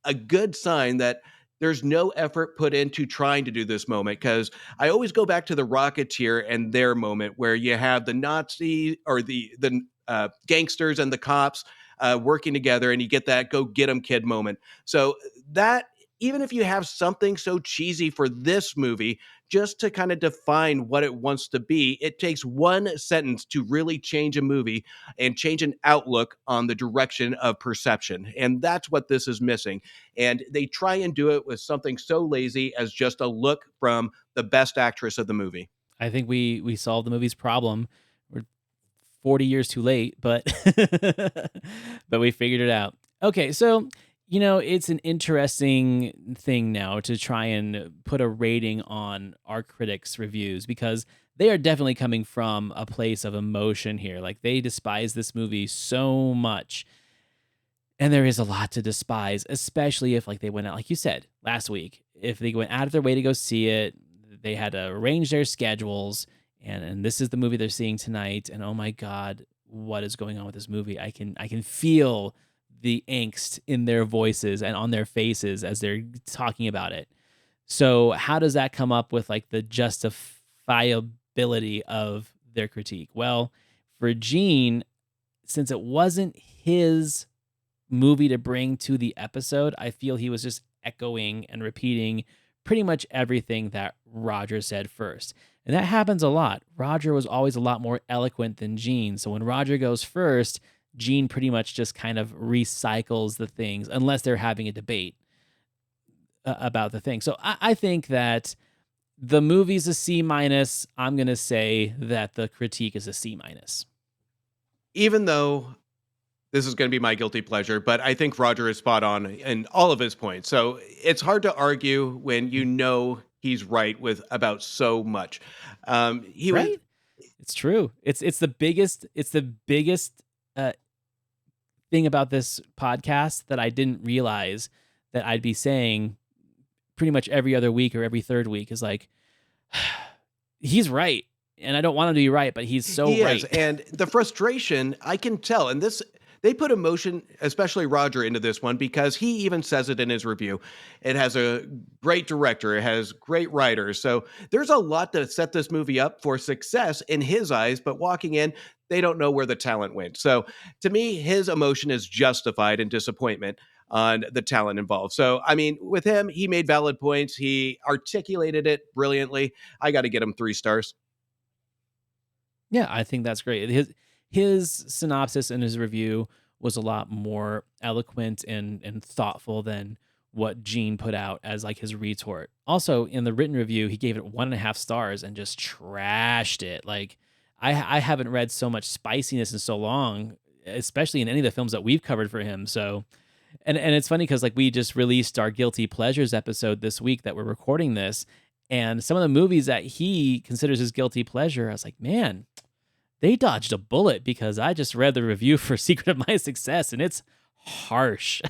a good sign that there's no effort put into trying to do this moment, because I always go back to the Rocketeer and their moment where you have the Nazi or the gangsters and the cops working together, and you get that go get 'em kid moment. So that, even if you have something so cheesy for this movie, just to kind of define what it wants to be, it takes one sentence to really change a movie and change an outlook on the direction of perception. And that's what this is missing. And they try and do it with something so lazy as just a look from the best actress of the movie. I think we solved the movie's problem. We're 40 years too late, but but we figured it out. Okay, so you know, it's an interesting thing now to try and put a rating on our critics' reviews because they are definitely coming from a place of emotion here. Like, they despise this movie so much. And there is a lot to despise, especially if, like, they went out, like you said last week, if they went out of their way to go see it, they had to arrange their schedules, and this is the movie they're seeing tonight. And oh my God, what is going on with this movie? I can feel the angst in their voices and on their faces as they're talking about it. So how does that come up with like the justifiability of their critique? Well, for Gene, since it wasn't his movie to bring to the episode, I feel he was just echoing and repeating pretty much everything that Roger said first. And that happens a lot. Roger was always a lot more eloquent than Gene. So when Roger goes first, Gene pretty much just kind of recycles the things, unless they're having a debate about the thing. So I think that the movie's a C-. I'm going to say that the critique is a C-. Even though this is going to be my guilty pleasure, but I think Roger is spot on in all of his points. So it's hard to argue when you know he's right with about so much. Right? It's true. It's the biggest thing about this podcast that I didn't realize that I'd be saying pretty much every other week or every third week is like, he's right. And I don't want him to be right, but he's so He right. is. And the frustration, I can tell. And they put emotion, especially Roger, into this one because he even says it in his review. It has a great director. It has great writers. So there's a lot to set this movie up for success in his eyes, but walking in, they don't know where the talent went. So to me, his emotion is justified in disappointment on the talent involved. So, I mean, with him, he made valid points. He articulated it brilliantly. I got to get him 3 stars. Yeah, I think that's great. His synopsis and his review was a lot more eloquent and thoughtful than what Gene put out as like his retort. Also, in the written review, he gave it 1.5 stars and just trashed it. Like, I haven't read so much spiciness in so long, especially in any of the films that we've covered for him. So, and it's funny because like we just released our Guilty Pleasures episode this week that we're recording this, and some of the movies that he considers his guilty pleasure, I was like, man, they dodged a bullet because I just read the review for Secret of My Success and it's harsh.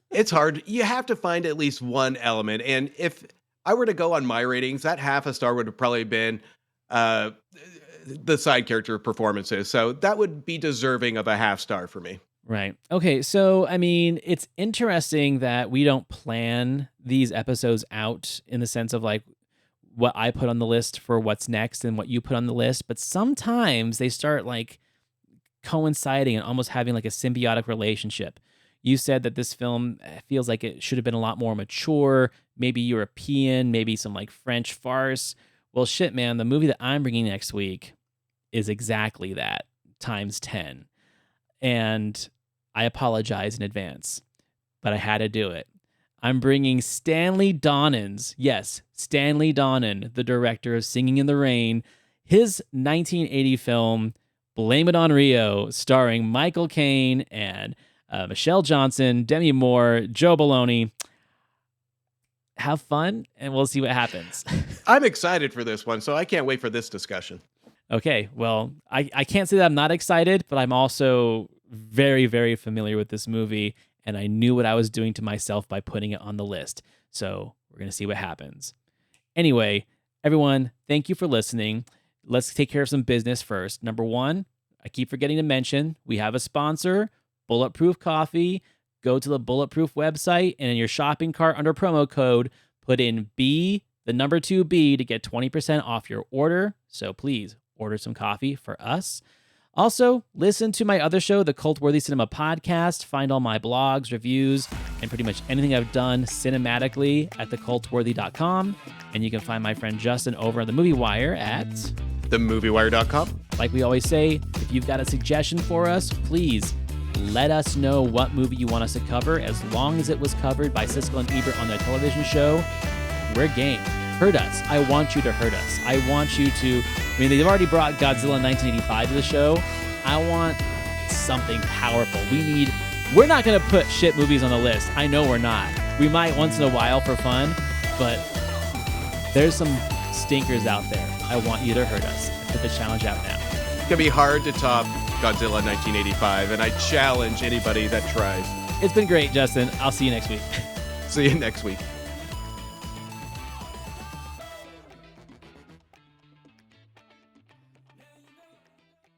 It's hard. You have to find at least one element. And if I were to go on my ratings, that 0.5 star would have probably been the side character performances. So that would be deserving of a 0.5 star for me. Right. Okay. So, I mean, it's interesting that we don't plan these episodes out in the sense of like what I put on the list for what's next and what you put on the list. But sometimes they start like coinciding and almost having like a symbiotic relationship. You said that this film feels like it should have been a lot more mature, maybe European, maybe some like French farce. Well, shit, man, the movie that I'm bringing next week is exactly that times 10. And I apologize in advance, but I had to do it. I'm bringing Stanley Donen's, yes, Stanley Donen, the director of Singing in the Rain, his 1980 film, Blame It on Rio, starring Michael Caine and Michelle Johnson, Demi Moore, Joe Bologna. Have fun, and we'll see what happens. I'm excited for this one, so I can't wait for this discussion. Okay, well, I can't say that I'm not excited, but I'm also very, very familiar with this movie, and I knew what I was doing to myself by putting it on the list. So we're going to see what happens. Anyway, everyone, thank you for listening. Let's take care of some business first. Number one, I keep forgetting to mention, we have a sponsor, Bulletproof Coffee. Go to the Bulletproof website, and in your shopping cart under promo code, put in B, the number 2B, to get 20% off your order. So please order some coffee for us. Also, listen to my other show, the Cult-Worthy Cinema Podcast. Find all my blogs, reviews, and pretty much anything I've done cinematically at thecultworthy.com. And you can find my friend Justin over on The Movie Wire at themoviewire.com. Like we always say, if you've got a suggestion for us, please let us know what movie you want us to cover. As long as it was covered by Siskel and Ebert on their television show, we're game. Hurt us. I want you to hurt us. I want you to... I mean, they've already brought Godzilla 1985 to the show. I want something powerful. We're not going to put shit movies on the list. I know we're not. We might once in a while for fun, but there's some stinkers out there. I want you to hurt us. I put the challenge out now. It's going to be hard to top Godzilla 1985, and I challenge anybody that tries. It's been great, Justin. I'll see you next week. See you next week.